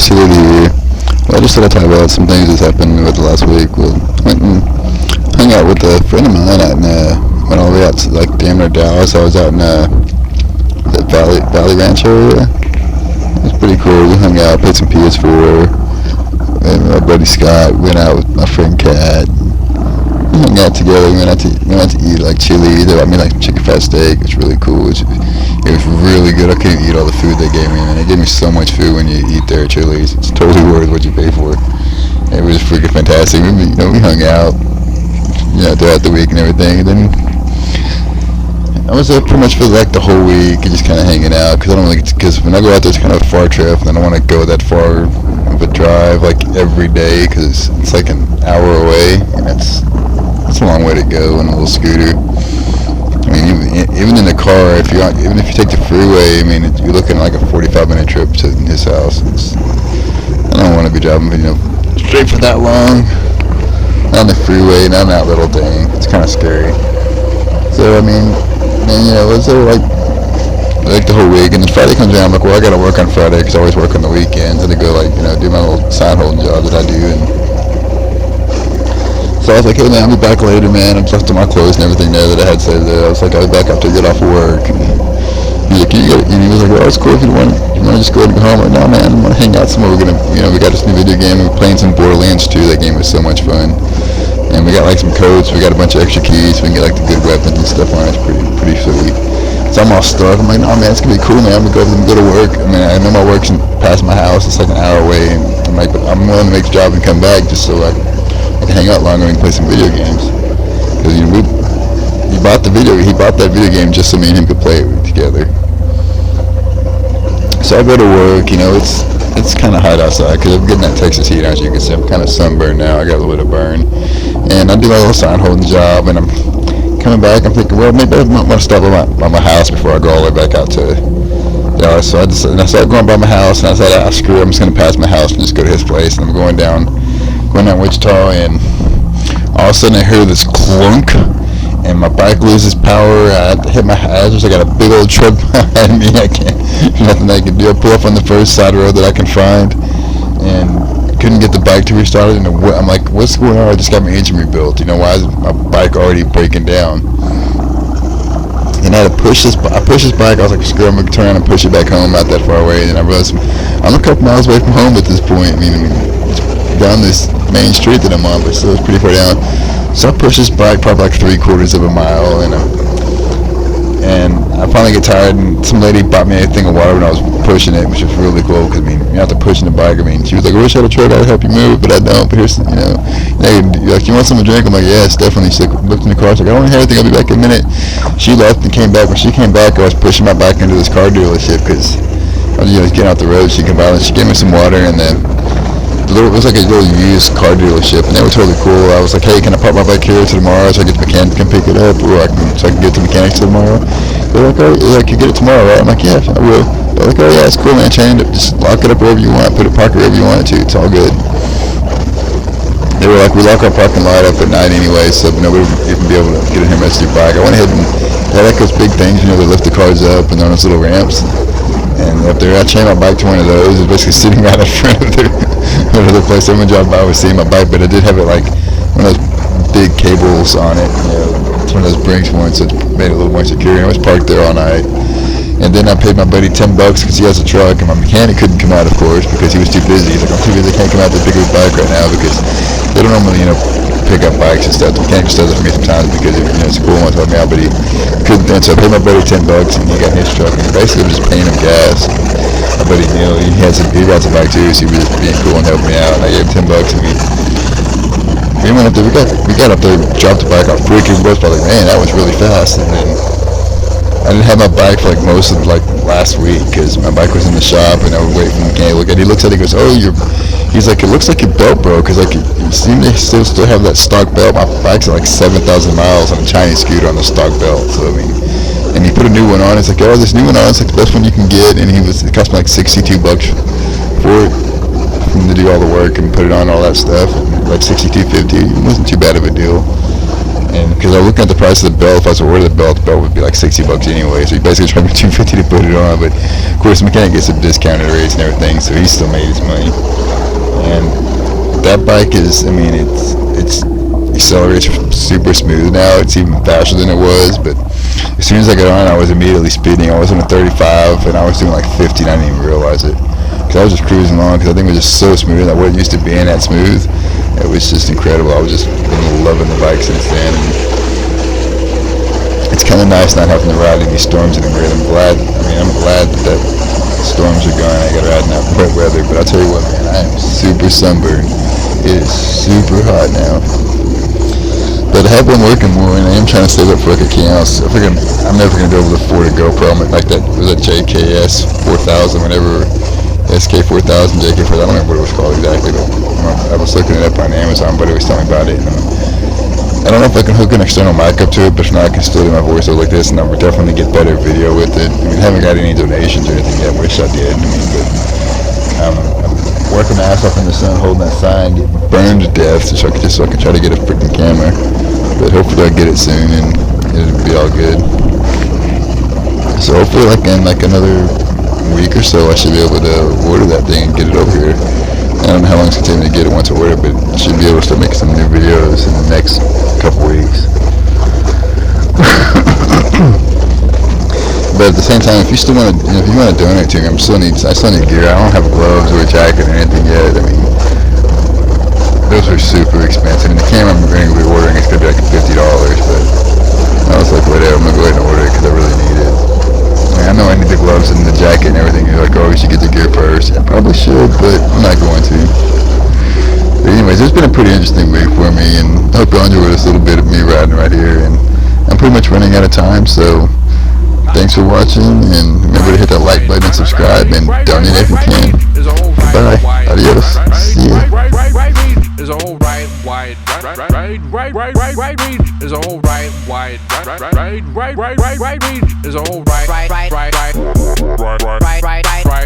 here. Well, I just thought I'd talk about some things that's happened with the last week. Well, went and hung out with a friend of mine out in, went all the way out to like damn near Dallas. I was out in the Valley Ranch area. It was pretty cool. We hung out, played some PS4, and my buddy Scott went out with my friend Kat. We hung out together. We went out to eat like chili. They bought me like chicken fat steak. It's really cool. It was really good. I couldn't eat all the food they gave me, and they gave me so much food when you eat there at Chili's. It's totally worth what you pay for. It was freaking fantastic. We hung out, throughout the week and everything. And then I was there pretty much for like the whole week, and just kind of hanging out. Because when I go out there, it's kind of a far trip, and I don't want to go that far of a drive like every day, because it's like an hour away, and it's a long way to go in a little scooter. I mean, even in the car, even if you take the freeway, I mean, you're looking at like a 45-minute trip to his house. I don't want to be driving, straight for that long. Not on the freeway, not on that little thing. It's kind of scary. So, I mean, it was like the whole week. And then Friday comes around, I'm like, well, I got to work on Friday because I always work on the weekends. And I go, do my little side holding job that I do. And so I was like, hey man, I'll be back later, man. I'm left my clothes and everything there that I had saved there. I was like, I'll be back after I get off of work. And he was like, well, it's cool if you want to just go ahead and go home. I'm like, no man, I'm going to hang out somewhere. We got this new video game. We're playing some Borderlands 2. That game was so much fun. And we got like some codes. We got a bunch of extra keys. We can get like the good weapons and stuff on it. It's pretty sweet. So I'm all stuck. I'm like, no man, it's going to be cool, man. I'm going to go to work. I mean, I know my work's past my house. It's like an hour away. And I'm like, but I'm willing to make the drive and come back just so I can hang out longer and play some video games. Because he bought that video game just so me and him could play it together. So I go to work. It's kind of hot outside because I'm getting that Texas heat. As you can see, I'm kind of sunburned now. I got a little bit of burn, and I do my little sign holding job. And I'm coming back. I'm thinking, well, maybe I might want to stop by my house before I go all the way back out to Dallas. So I started going by my house, and I said, screw it, I'm just going to pass my house and just go to his place. And I'm going down Wichita, and all of a sudden I hear this clunk, and my bike loses power. I hit my hazards. I got a big old truck behind me. Nothing I can do. I pull up on the first side road that I can find, and couldn't get the bike to restart it. And I'm like, what's going on? I just got my engine rebuilt. Why is my bike already breaking down? And I had to push this. I pushed this bike. I was like, screw it, I'm gonna turn around and push it back home, not that far away. And I realized I'm a couple miles away from home at this point. I mean, it's down this main street that I'm on, but still it's pretty far down. So I pushed this bike probably like 3/4 of a mile, and I finally get tired, and some lady bought me a thing of water when I was pushing it, which was really cool, because, after pushing the bike, she was like, I wish I had a truck, I'd help you move, but I don't, but here's, like, you want something to drink? I'm like, yes, definitely. She looked in the car, she's like, I don't want to hear anything, I'll be back in a minute. She left and came back. When she came back, I was pushing my bike into this car dealership, because I was, getting out the road. She came by, and she gave me some water, and then it was like a little used car dealership, and they were totally cool. I was like, hey, can I park my bike here till tomorrow so I get the mechanic to come pick it up, or so I can get the mechanics till tomorrow? They're like, oh, you get it tomorrow, right? I'm like, yeah, I will. They're like, oh yeah, it's cool, man. Change it, just lock it up wherever you want, park it wherever you want it to. It's all good. They were like, we lock our parking lot up at night anyway, so nobody would even be able to get in here and mess with your bike. I went ahead and they had like those big things, they lift the cars up and they're on those little ramps. And up there, I chained my bike to one of those. It was basically sitting right in front of the place. Everyone driving by was seeing my bike, but I did have it like one of those big cables on it. It's one of those Brinks ones, so it made it a little more secure. And I was parked there all night. And then I paid my buddy $10 because he has a truck, and my mechanic couldn't come out, of course, because he was too busy. He's like, I'm too busy, I can't come out to pick up his bike right now, because they don't normally, pick up bikes and stuff. The mechanic just does it for me sometimes because it's a cool one to help me out, but he couldn't. And so I paid my buddy $10, and he got his truck, and basically I'm just paying him gas. My buddy, he rides a bike too, so he was just being cool and helping me out. And I gave him $10, and we went up there. We got up there, dropped the bike off quick, and we both felt like, man, that was really fast. And then I didn't have my bike for most of last week because my bike was in the shop and I was waiting for the mechanic to look at it. He looks at it, he goes, oh, he's like, it looks like your belt broke, because you seem to still have that stock belt. My bike's at 7,000 miles on a Chinese scooter on the stock belt. So and he put a new one on. It's like, oh, this new one on, it's like the best one you can get. And it cost me $62 for it, for him to do all the work and put it on, all that stuff. $62.50. It wasn't too bad of a deal. And because I was looking at the price of the belt, if I was to order the belt would be like $60 anyway. So he basically charged me $250 to put it on. But of course, the mechanic gets some discounted rates and everything, so he still made his money. And that bike is, I mean, it's accelerates super smooth now. It's even faster than it was. But as soon as I got on, I was immediately speeding. I was on a 35, and I was doing like 50, and I didn't even realize it. Because I was just cruising along, because I think it was just so smooth. I wasn't used to being that smooth. It was just incredible. I was just loving the bike since then. And it's kind of nice not having to ride in these storms anymore. I'm glad that storms are gone. I got to ride in that wet weather. But I'll tell you what, man, I am super sunburned. It is super hot now. But I have been working more, and I am trying to save up for like a Kinos. I figure I'm never going to be able to afford a GoPro. Like that was a JKS 4000, whatever, SK 4000, JK 4000. I don't remember what it was called exactly, but I was looking it up on Amazon, but it was telling me about it. And I don't know if I can hook an external mic up to it, but if not, I can still do my voice over like this, and I would definitely get better video with it. I mean, I haven't got any donations or anything yet. I wish I did. I mean, but I'm working my ass off in the sun, holding that sign, getting burned to death, so I can try to get a freaking camera. But hopefully I'll get it soon, and it'll be all good. So hopefully, like in like another week or so, I should be able to order that thing and get it over here. I don't know how long it's going to take me to get it once I order it, but I should be able to start making some new videos in the next couple weeks. But at the same time, if you still want to, if you want to donate to me, I still need gear. I don't have gloves or a jacket or anything yet. I mean, those are super expensive. And the camera I'm going to be ordering is going to be like $50, but I was like, whatever, I'm going to go ahead and order it because I really need it. I know I need the gloves and the jacket and everything. You're like, oh, you should get the gear first. I probably should, but I'm not going to. But anyways, it's been a pretty interesting week for me, and I hope you enjoyed this little bit of me riding right here. And I'm pretty much running out of time, so thanks for watching, and remember to hit that like button and subscribe, and donate if you can. Bye. Adios. See ya. Is alright, wide, right, is alright, wide, right, is alright, right.